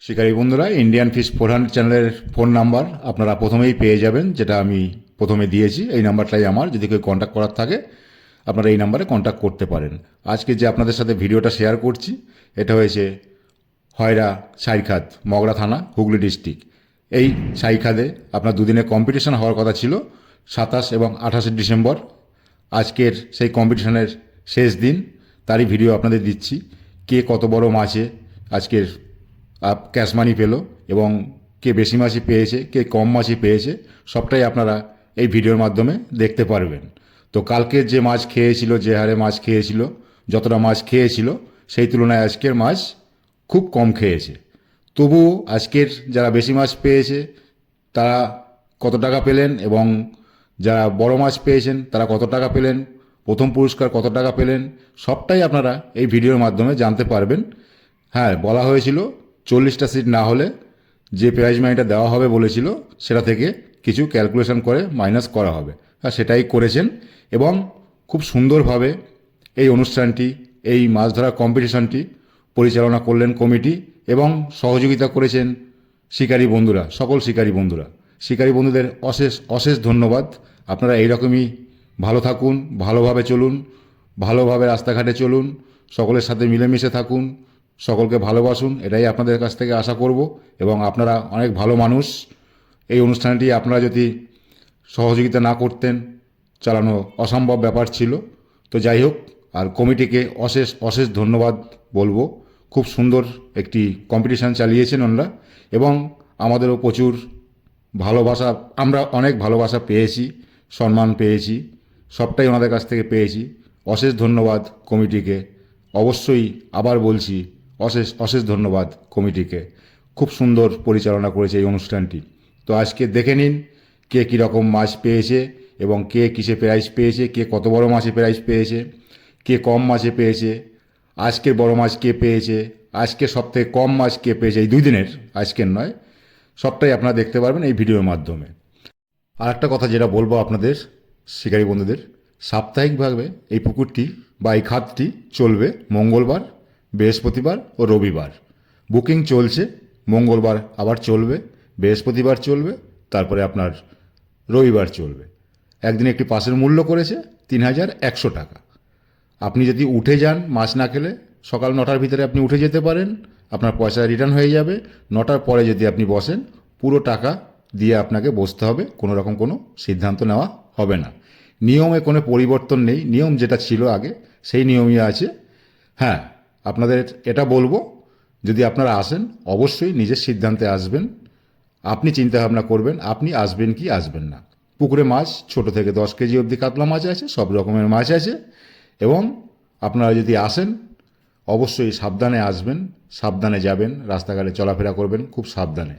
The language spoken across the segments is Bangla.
শিকারী বন্ধুরা, ইন্ডিয়ান ফিশ 400 চ্যানেলের ফোন নাম্বার আপনারা প্রথমেই পেয়ে যাবেন, যেটা আমি প্রথমে দিয়েছি। এই নাম্বারটাই আমার, যদি কেউ কন্ট্যাক্ট করার থাকে আপনারা এই নাম্বারে কন্ট্যাক্ট করতে পারেন। আজকে যে আপনাদের সাথে ভিডিওটা শেয়ার করছি, এটা হয়েছে হয়রা সাইখাদ, মগরা থানা, হুগলি ডিস্ট্রিক্ট। এই সাইখাদে আপনার দুদিনের কম্পিটিশন হওয়ার কথা ছিল, 27 এবং 28 ডিসেম্বর। আজকের সেই কম্পিটিশনের শেষ দিন, তারই ভিডিও আপনাদের দিচ্ছি। কে কত বড় মাছে আজকের ক্যাশ মানি পেল এবং কে বেশি মাছি পেয়েছে, কে কম মাছি পেয়েছে, সবটাই আপনারা এই ভিডিওর মাধ্যমে দেখতে পারবেন। তো কালকের যে মাছ খেয়েছিল, যে হারে মাছ খেয়েছিল, যতটা মাছ খেয়েছিল, সেই তুলনায় আজকের মাছ খুব কম খেয়েছে। তবুও আজকের যারা বেশি মাছ পেয়েছে তারা কত টাকা পেলেন এবং যারা বড় মাছ পেয়েছেন তারা কত টাকা পেলেন, প্রথম পুরস্কার কত টাকা পেলেন, সবটাই আপনারা এই ভিডিওর মাধ্যমে জানতে পারবেন। হ্যাঁ, বলা হয়েছিল 40টা সিট না হলে যে প্রাইজ মানিটা দেওয়া হবে বলেছিল, সেটা থেকে কিছু ক্যালকুলেশন করে মাইনাস করা হবে। আর সেটাই করেছেন এবং খুব সুন্দরভাবে এই অনুষ্ঠানটি, এই মাছ ধরার কম্পিটিশনটি পরিচালনা করলেন কমিটি এবং সহযোগিতা করেছেন শিকারী বন্ধুরা, সকল শিকারী বন্ধুরা। শিকারী বন্ধুদের অশেষ অশেষ ধন্যবাদ। আপনারা এইরকমই ভালো থাকুন, ভালোভাবে চলুন, ভালোভাবে রাস্তাঘাটে চলুন, সকলের সাথে মিলেমিশে থাকুন, সকলকে ভালোবাসুন, এটাই আপনাদের কাছ থেকে আশা করব। এবং আপনারা অনেক ভালো মানুষ। এই অনুষ্ঠানটি আপনারা যদি সহযোগিতা না করতেন, চালানো অসম্ভব ব্যাপার ছিল। তো যাই হোক, আর কমিটিকে অশেষ অশেষ ধন্যবাদ বলবো। খুব সুন্দর একটি কম্পিটিশান চালিয়েছেন ওনারা এবং আমাদেরও প্রচুর ভালোবাসা, আমরা অনেক ভালোবাসা পেয়েছি, সম্মান পেয়েছি, সবটাই ওনাদের কাছ থেকে পেয়েছি। অশেষ ধন্যবাদ কমিটিকে। অবশ্যই আবার বলছি, অশেষ অশেষ ধন্যবাদ কমিটিকে। খুব সুন্দর পরিচালনা করেছে এই অনুষ্ঠানটি। তো আজকে দেখে নিন কে কীরকম মাছ পেয়েছে এবং কে কিসে প্রাইজ পেয়েছে, কে কত বড় মাছে প্রাইজ পেয়েছে, কে কম মাছে পেয়েছে, আজকের বড় মাছ কে পেয়েছে, আজকে সবথেকে কম মাছ কে পেয়েছে, এই 2 দিনের, আজকের নয়, সবটাই আপনারা দেখতে পারবেন এই ভিডিওর মাধ্যমে। আর একটা কথা যেটা বলবো আপনাদের শিকারী বন্ধুদের, সাপ্তাহিকভাবে এই পুকুরটি বা এই খাতটি চলবে মঙ্গলবার, বৃহস্পতিবার ও রবিবার। বুকিং চলছে, মঙ্গলবার আবার চলবে, বৃহস্পতিবার চলবে, তারপরে আপনার রবিবার চলবে। একদিনে একটি পাসের মূল্য করেছে 3100 টাকা। আপনি যদি উঠে যান মাছ না খেলে, সকাল 9টার ভিতরে আপনি উঠে যেতে পারেন, আপনার পয়সা রিটার্ন হয়ে যাবে। 9টার পরে যদি আপনি বসেন, পুরো টাকা দিয়ে আপনাকে বসতে হবে, কোনো রকম কোনো সিদ্ধান্ত নেওয়া হবে না। নিয়মে কোনো পরিবর্তন নেই, নিয়ম যেটা ছিল আগে সেই নিয়মই আছে। হ্যাঁ, আপনাদের এটা বলবো, যদি আপনারা আসেন অবশ্যই নিজের সিদ্ধান্তে আসবেন। আপনি চিন্তাভাবনা করবেন আপনি আসবেন কি আসবেন না। পুকুরে মাছ ছোট থেকে 10 কেজি অবধি কাতলা মাছ আছে, সব রকমের মাছ আছে। এবং আপনারা যদি আসেন অবশ্যই সাবধানে আসবেন, সাবধানে যাবেন, রাস্তাঘাটে চলাফেরা করবেন খুব সাবধানে।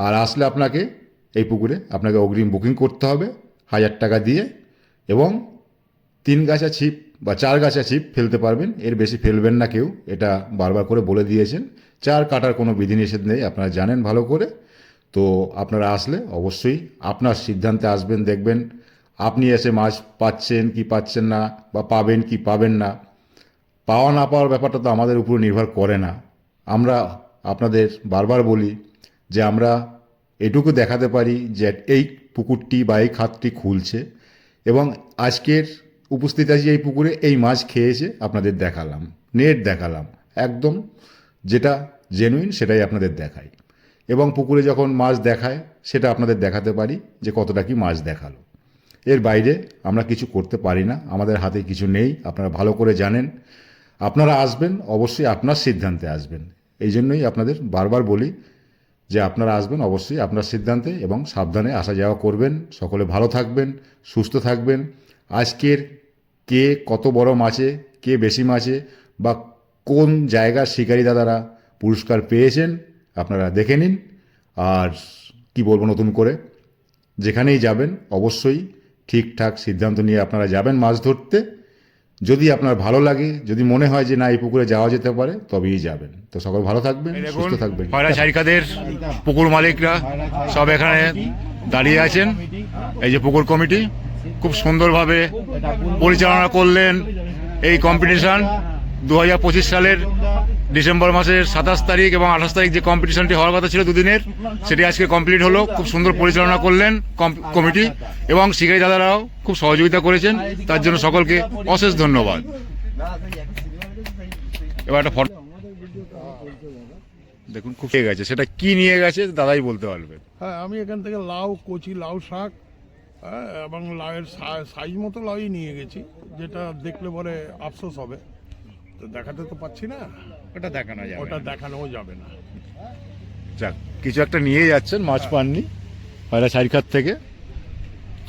আর আসলে আপনাকে এই পুকুরে আপনাকে অগ্রিম বুকিং করতে হবে 1000 টাকা দিয়ে এবং 3 গাছা ছিপ বা 4 গাছা ছিপ ফেলতে পারবেন, এর বেশি ফেলবেন না কেউ, এটা বারবার করে বলে দিয়েছেন। 4 কাটার কোনো বিধিনিষেধ নেই, আপনারা জানেন ভালো করে। তো আপনারা আসলে অবশ্যই আপনার সিদ্ধান্তে আসবেন, দেখবেন আপনি এসে মাছ পাচ্ছেন কি পাচ্ছেন না, বা পাবেন কি পাবেন না। পাওয়া না পাওয়ার ব্যাপারটা তো আমাদের উপর নির্ভর করে না। আমরা আপনাদের বারবার বলি যে আমরা এটুকু দেখাতে পারি যে এই পুকুরটি বা এই খাতটি খুলছে এবং আজকের উপস্থিত আছি এই পুকুরে, এই মাছ খেয়েছে আপনাদের দেখালাম, নেট দেখালাম, একদম যেটা জেনুইন সেটাই আপনাদের দেখাই। এবং পুকুরে যখন মাছ দেখায় সেটা আপনাদের দেখাতে পারি যে কতটা কি মাছ দেখালো। এর বাইরে আমরা কিছু করতে পারি না, আমাদের হাতে কিছু নেই, আপনারা ভালো করে জানেন। আপনারা আসবেন অবশ্যই আপনার সিদ্ধান্তে আসবেন, এই জন্যই আপনাদের বারবার বলি যে আপনারা আসবেন অবশ্যই আপনার সিদ্ধান্তে এবং সাবধানে আসা যাওয়া করবেন। সকলে ভালো থাকবেন, সুস্থ থাকবেন। আজকের কে কত বড় মাছে, কে বেশি মাছে বা কোন জায়গার শিকারী দাদারা পুরস্কার পেয়েছেন আপনারা দেখে নিন। আর কি বলবো নতুন করে, যেখানেই যাবেন অবশ্যই ঠিকঠাক সিদ্ধান্ত নিয়ে আপনারা যাবেন মাছ ধরতে। যদি আপনার ভালো লাগে, যদি মনে হয় যে না এই পুকুরে যাওয়া যেতে পারে, তবেই যাবেন। তো সকল ভালো থাকবেন, সুস্থ থাকবেন। হয়রা সাইখাদের পুকুর মালিকরা সব এখানে দাঁড়িয়ে আছেন। এই যে পুকুর কমিটি খুব সুন্দরভাবে পরিচালনা করলেন এই কম্পিটিশন। 2025 সালের ডিসেম্বর মাসের 27 তারিখ এবং 28 তারিখ যে কম্পিটিশনটি হওয়ার কথা ছিল দুদিনের, সেটি আজকে কমপ্লিট হলো। খুব সুন্দর পরিচালনা করলেন কমিটি এবং শিকারী দাদারাও খুব সহযোগিতা করেছেন, তার জন্য সকলকে অশেষ ধন্যবাদ। এবার একটা ফটো দেখুন, খুব নিয়ে গেছে, সেটা কি নিয়ে গেছে দাদাই বলতে পারবেন। হ্যাঁ, আমি এখান থেকে লাউ, কচি লাউ শাক, হ্যাঁ, এবং লাউয়ের সাইজ মতো লাউই নিয়ে গেছি, যেটা দেখলে পরে আফসোস হবে। তো দেখাতে তো পাচ্ছি না, ওটা দেখানো যাবে, ওটা দেখানোও যাবে না। যাক, কিছু একটা নিয়ে যাচ্ছেন, মাছ পাননি হয়রা সাইরখাত থেকে,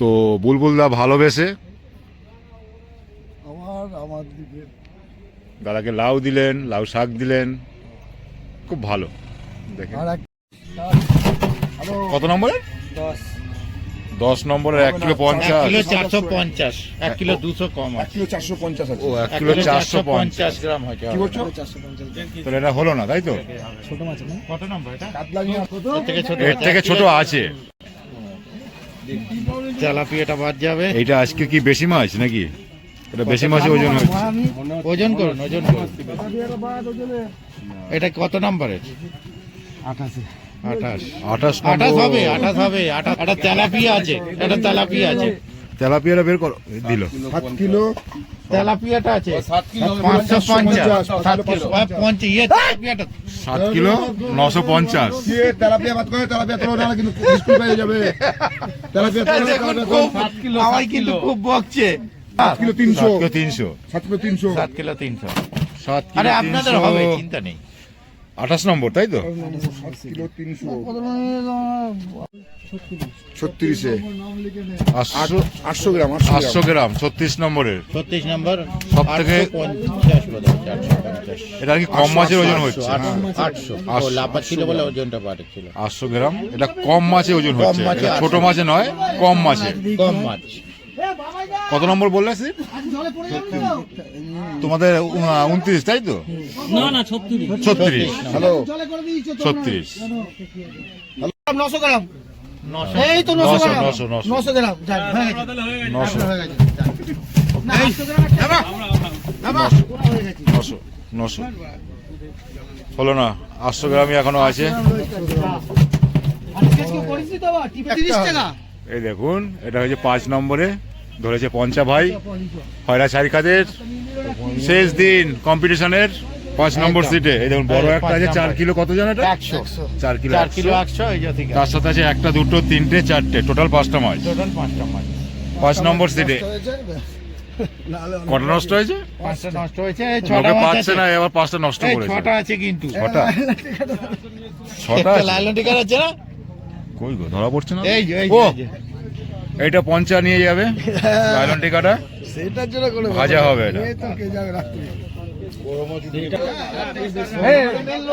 তো বুলবুলদা ভালোবেসে আমার দিকে দাদাকে লাউ দিলেন, লাউ শাক দিলেন, খুব ভালো। দেখেন কত নম্বরে? 10 নম্বরের 1 কিলো 50, 450, 1 কিলো 200 কম আছে। 450 আছে। ও 1 কিলো 450 গ্রাম হয়তো। কি বলছো? তাহলে এটা হলো না, তাই তো? কত নম্বর এটা? কাতলা নিয়ে এর থেকে ছোট আছে। তেলাপিয়াটা বাদ যাবে। এইটা আজকে কি বেশি মাছ নাকি? এটা বেশি মাছ ওজন হচ্ছে। ওজন করুন, ওজন করুন। এটা কত নম্বরের? 28 28 হবে, 28 হবে। একটা তেলাপিয়া আছে, একটা তেলাপিয়া আছে। তেলাপিয়াটা বের করো, এই দিল। 7 কিলো তেলাপিয়াটা আছে 550, 7 কিলো। 50 ইয়ে তেলাপিয়াটা 7 কিলো 950। দিয়ে তেলাপিয়া বাদ করে, তেলাপিয়া তোলো না, কিন্তু স্কুল পেয়ে যাবে। তেলাপিয়া তোলো, দেখুন, তেলাপিয়া খুব তোলো। আমায় কিন্তু খুব বকছে। 7 kilo 300। 7 kilo 300। 7 kilo 300। 7 kilo 300। 7 kilo আরে আপনাদের 300, হবে, চিন্তা নেই। 28 নম্বর, তাই তো? 7 কিলো 300। 36 800 গ্রাম। 800 গ্রাম 36 নম্বরের। 36 নম্বর সব থেকে- 850 বোধহয়, 450। এটা কি কম মাছের ওজন হচ্ছে? 800 ও লাভা ছিল বলে ওজনটা বাড়ছিল। 800 গ্রাম, এটা কম মাছে ওজন হচ্ছে, মাছে এটা ছোট 800 মাছে নয়, কম মাছে। কম মাছ। কত নম্বর বললে স্যার? তোমাদের 29, তাই তো? না না 36 36। হ্যালো, 36। 900 গ্রাম 900 এই তো 900 গ্রাম 900 900 গ্রাম যাক হয়ে গেছে 900 হয়ে গেছে না 800 গ্রাম একটা 900 হলো না, 800 গ্রামই এখনো আছে। আজকে করেছি তো বা 30 টাকা এই দেখুন, এটা হচ্ছে 5 নম্বরে ধরেছে পঞ্চা ভাই, হয়রা সাইরখাতের শেষ দিন কম্পিটিশনের 5 নম্বর সিটে। এই দেখুন, বড় একটা আছে 4 কিলো, কত জানো এটা? 100 4 কিলো 4 কিলো 100। 100 এই জাতি তার সাথে আছে 1টা 2টো 3টে 4টে, টোটাল 5টা মাছ। টোটাল 5টা মাছ। 5 নম্বর সিটে কটা নষ্ট হয়েছে? 5টা নষ্ট হয়েছে, এই 6টা লোকে মাছ পাচ্ছে আছে। না, এবার 5টা নষ্ট এই করেছে। 6টা আছে কিন্তু। 6টা 6টা একটা লাইলন টিকার আছে না? কই গো, ধরা পড়ছে না? এই যে, এই ও, যে। এইটা পঞ্চা নিয়ে যাবে, লাইলন টিকাটা সেটার জন্য কোনো ভাজা হবে এটা। তো কে যাবে রাত্রে।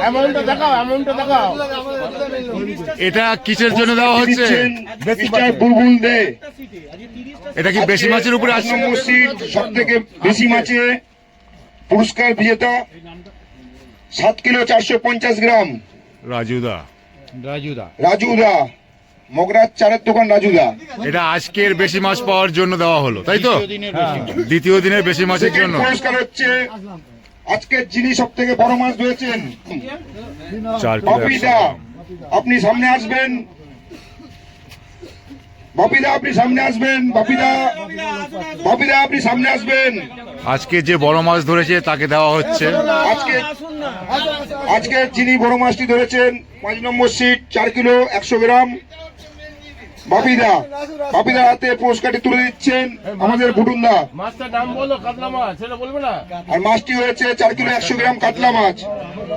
অ্যামাউন্টটা দেখাও, অ্যামাউন্টটা দেখাও। এটা কিসের জন্য দেওয়া হচ্ছে? মিস্টার বুলবুল দে এটা কি বেশি মাছের উপরে আসছে? সব থেকে বেশি মাছে পুরস্কার বিজেতা 7 কিলো 450 গ্রাম রাজুদা, রাজুদা, মগরাজ চারের দোকান রাজুদা। এটা আজকের বেশি মাছ পাওয়ার জন্য দেওয়া হলো, তাই তো? দ্বিতীয় দিনের বেশি মাছ। দ্বিতীয় দিনের বেশি মাছের সেকেন্ড জন্য। পুরস্কার হচ্ছে আজকের যিনি সব থেকে বড় মাছ ধরেছেন 4 কিলো 100 বাপিদা, গ্রাম। আপনি সামনে আসবেন। বাপিদা আপনি সামনে আসবেন। বাপিদা, বাপিদা আপনি সামনে আসবেন। আজকে যে বড় মাছ ধরেছে তাকে দেওয়া হচ্ছে। আজকে যিনি বড় মাছটি ধরেছেন 5 নম্বর সিট 4 কিলো 100 গ্রাম বাপিদা, বাপিদা হাতে পুরস্কারটি তুলে দিচ্ছেন আমাদের ভুটুন্দা। মাছটার নাম বলো, কাতলা মাছ, সেটা বলবে না? আর মাছটি হয়েছে 4 কিলো 100 গ্রাম কাতলা মাছ।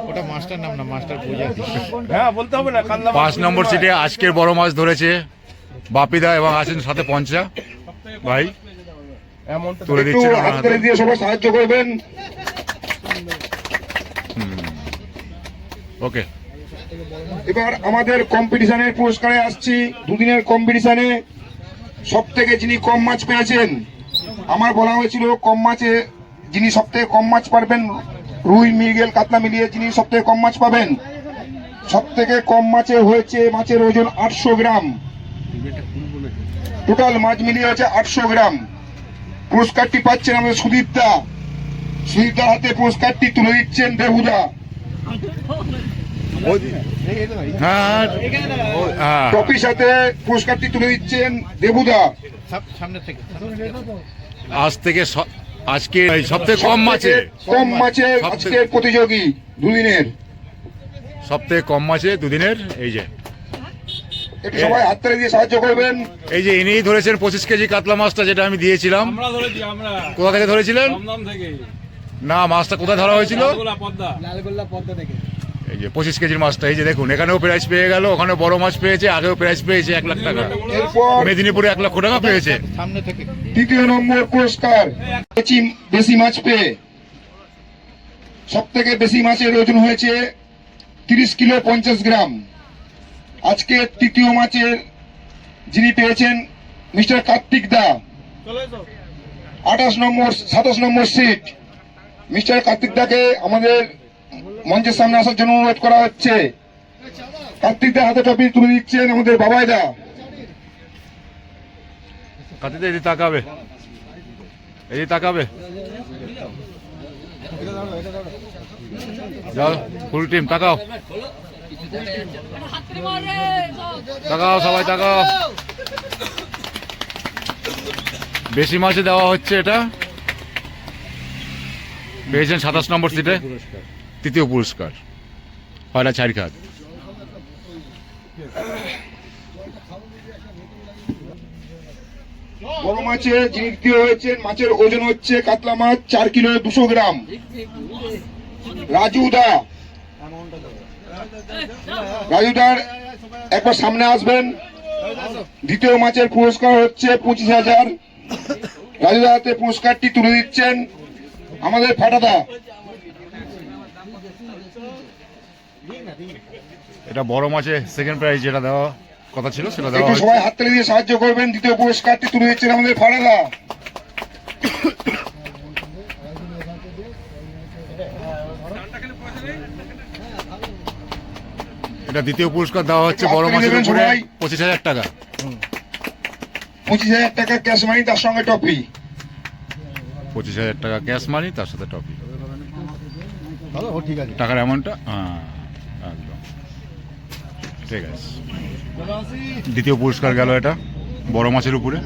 ওটা মাছটার নাম না, মাছটার পূজা। হ্যাঁ, বলতে হবে না, কাতলা 5 নম্বর সিটে আজকের বড় মাছ ধরেছে বাপিদা এবং আছেন সাথে পঞ্চা ভাই, তুলে একটু দিচ্ছেন ওনার হাত হাতে। করে দিয়ে সবাই সাহায্য করবেন। ওকে, এবার আমাদের কম্পিটিশনের পুরস্কারে আসছি। দুদিনের কম্পিটিশনে সব থেকে যিনি কম মাছ পেয়েছেন, আমার বলা হয়েছিল কম মাছে যিনি সব থেকে কম মাছ পারবেন, রুই মৃগেল কাতলা মিলিয়ে যিনি সব থেকে কম মাছ পাবেন, সব থেকে কম মাছে হয়েছে মাছের ওজন 800 গ্রাম। টোটাল মাছ মিলিয়ে হচ্ছে 800 গ্রাম। পুরস্কারটি পাচ্ছেন আমাদের সুদীপ দা। সুদীপ দার হাতে পুরস্কারটি তুলে দিচ্ছেন দেবুদা। হ্যাঁ হ্যাঁ ট্রফির সাথে পুরস্কারটি তুলে দিচ্ছেন দেবুদা। সামনে থেকে আজ থেকে আজকে সব থেকে কম মাছে কম মাছে আজকের প্রতিযোগী দুদিনের। সব থেকে কম মাছে দুদিনের। এই যে একটু সবাই হাততালি দিয়ে সাহায্য করবেন। এই যে ইনিই ধরেছেন 25 কেজি কাতলা মাছটা, যেটা আমি দিয়েছিলাম। কোথা থেকে ধরেছিলেন? না, মাছটা কোথায় ধরা হয়েছিল? লালগোল্লা পদ্মা থেকে। এই যে 25 কেজির মাছটা, এই যে দেখুন, এখানেও প্রাইজ পেয়ে গেল, ওখানে বড় মাছ পেয়েছে, আগেও প্রাইজ পেয়েছে 1 লাখ টাকা, এরপর মেদিনীপুরে 1 লক্ষ টাকা পেয়েছে। সামনে থেকে তৃতীয় নম্বর পুরস্কার বেশি মাছ পেয়ে সব থেকে বেশি মাছের ওজন হয়েছে 30 কিলো 50 গ্রাম। আজকে তৃতীয় মাছের যিনি পেয়েছেন মিস্টার কার্তিক দা, 27 নম্বর সিট। মিস্টার কার্তিক দাকে আমাদের মঞ্চের সামনে আসার জন্য অনুরোধ করা হচ্ছে। কার্তিক দা হাতে ট্রফি তুলে দিচ্ছেন আমাদের বাবাই দা। কাতিতে এদিকে তাকাবে, এদিকে তাকাবে, যাও ফুল টিম তাকাও, তাকাও সবাই তাকাও। বেশি মাছে দেওয়া হচ্ছে এটা। পেয়েছেন 27 নম্বর সিটে তৃতীয় পুরস্কার, পয়লা চারিখাত। বড় মাছে যিনি তৃতীয় হয়েছেন, মাছের ওজন হচ্ছে কাতলা মাছ 4 কিলো 200 গ্রাম। রাজুদা, রাজুদার একবার সামনে আসবেন। দ্বিতীয় মাছের পুরস্কার হচ্ছে 25,000। রাজুদার হাতে পুরস্কারটি তুলে দিচ্ছেন আমাদের ফাটাদা। এটা বড় মাছে সেকেন্ড প্রাইজ যেটা দেওয়া কথা ছিল সেটা দেওয়া একটু হয়েছে। সবাই হাততালি দিয়ে সাহায্য করবেন। দ্বিতীয় পুরস্কারটি তুলে দিচ্ছেন আমাদের ফাটাদা। এটা দ্বিতীয় পুরস্কার দেওয়া হচ্ছে বড় মাছের উপরে 25,000 টাকা। 25,000 টাকা ক্যাশ মানি, তার সঙ্গে ট্রফি। 25,000 টাকা ক্যাশ মানি, তার সাথে ট্রফি। ঠিক আছে। টাকার অ্যামাউন্টটা একদম ঠিক আছে। দ্বিতীয় পুরস্কার গেল এটা বড় মাছের উপরে।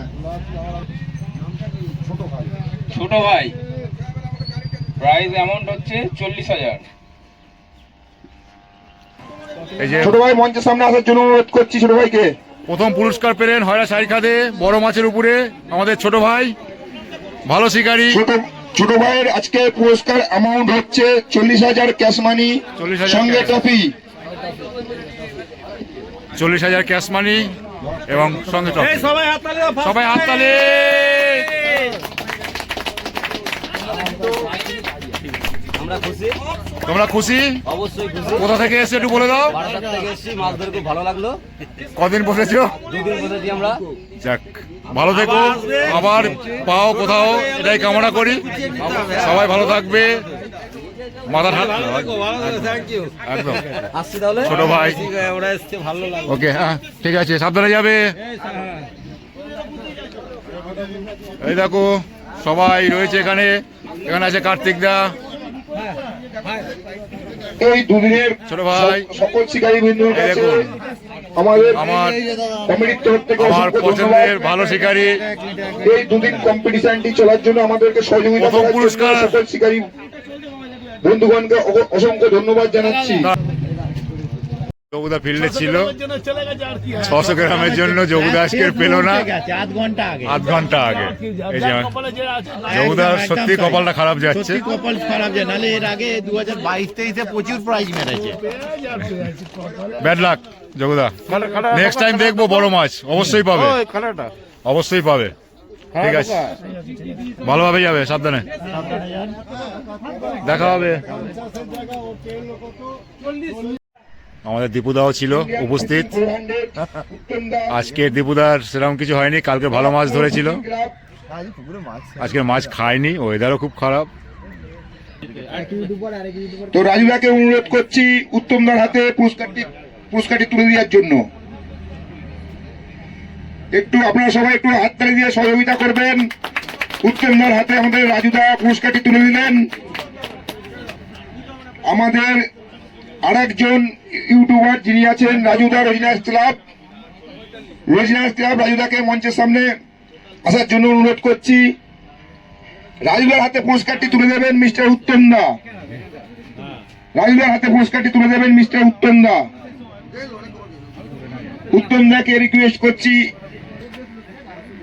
ছোট ভাই প্রাইজ অ্যামাউন্ট হচ্ছে 40,000। এই যে ছোট ভাই মঞ্চের সামনে আসার জন্য অনুরোধ করছি ছোট ভাইকে। প্রথম পুরস্কার পেলেন হয়রা সারিখাদে বড় মাছের উপরে আমাদের ছোট ভাই, ভালো শিকারী। ছোট ভাইয়ের আজকে পুরস্কার অ্যামাউন্ট হচ্ছে 40,000 ক্যাশ মানি, 40,000 সঙ্গে cash। ট্রফি। 40,000 ক্যাশ মানি এবং সঙ্গে ট্রফি। সবাই হাততালি। আমরা খুশি, তোমরা খুশি? অবশ্যই খুশি। কোথা থেকে এসে একটু বলে দাও। বারাসাত থেকে এসেছি, মাছ ধরে খুব ভালো লাগলো। কদিন বসেছো? 2 দিন বসেছি আমরা। যাক, ভালো থেকো, আবার পাও কোথাও, এটাই কামনা করি। সবাই ভালো থাকবে, মাথার হাত একদম। আসছি তাহলে ছোট ভাই, ওরা এসছে, ভালো লাগলো। ওকে, হ্যাঁ ঠিক আছে, সাবধানে যাবে। এই দেখো সবাই রয়েছে এখানে। এখানে আছে কার্তিক দা, এই দুদিনের ছোট ভাই, সকল শিকারী বৃন্দর এই কাছে দেখুন আমাদের আমার কমিটির তরফ থেকে আমার অসংখ্য পছন্দের ধন্যবাদ। ভালো শিকারী। এই দুদিন কম্পিটিশনটি চলার জন্য আমাদেরকে সহযোগিতা প্রথম করার জন্য পুরস্কার। সকল শিকারী বন্ধুগণকে অসংখ্য ধন্যবাদ জানাচ্ছি। জগুদা ফিল্ডে ছিল 600 গ্রামের জন্য, জগুদা আজকের পেল না, আধ ঘন্টা আগে। আধ ঘন্টা আগে। এই যে জগুদার সত্যি কপালটা খারাপ যাচ্ছে। সত্যি কপাল খারাপ যে, নাহলে এর আগে 2022-23-এ প্রচুর প্রাইজ মেরেছে। ব্যাড লাক জগুদা। নেক্সট টাইম দেখবো বড় মাছ, অবশ্যই পাবে, অবশ্যই পাবে। ঠিক আছে, ভালোভাবে যাবে, সাবধানে দেখা হবে। আমাদের দীপুদাও ছিল উপস্থিত। আজকের দীপুদার সেরকম কিছু হয়নি, কালকে ভালো মাছ ধরেছিল, আজকে মাছ খায়নি, ওয়েদারও খুব খারাপ। তো রাজুদাকে অনুরোধ করছি উত্তমদার হাতে পুরস্কারটি তুলে দেওয়ার জন্য। একটু আপনারা সবাই একটু হাততালি দিয়ে সহযোগিতা করবেন। উত্তমদার হাতে আমাদের রাজুদা পুরস্কারটি তুলে দিলেন। আমাদের আরেকজন ইউটিউবার যিনি আছেন রাজুদা রোজিনাস ক্লাব রাজুদাকে মঞ্চের সামনে আসার জন্য অনুরোধ করছি। রাজুদার হাতে পুরস্কারটি তুলে দেবেন মিস্টার উত্তম দা। রাজুদার হাতে পুরস্কারটি তুলে দেবেন মিস্টার উত্তম দা। উত্তম দাকে রিকোয়েস্ট করছি,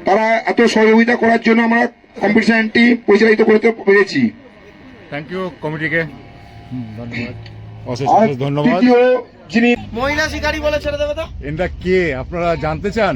তারা এত সহযোগিতা করার জন্য আমরা কম্পিটিশনটি পরিচালিত করতে পেরেছি। থ্যাংক ইউ কমিটিকে, অশেষ আর অশেষ ধন্যবাদ। তৃতীয় যিনি মহিলা শিকারী বলে ছেড়ে দেবে তো এরা কে আপনারা জানতে চান?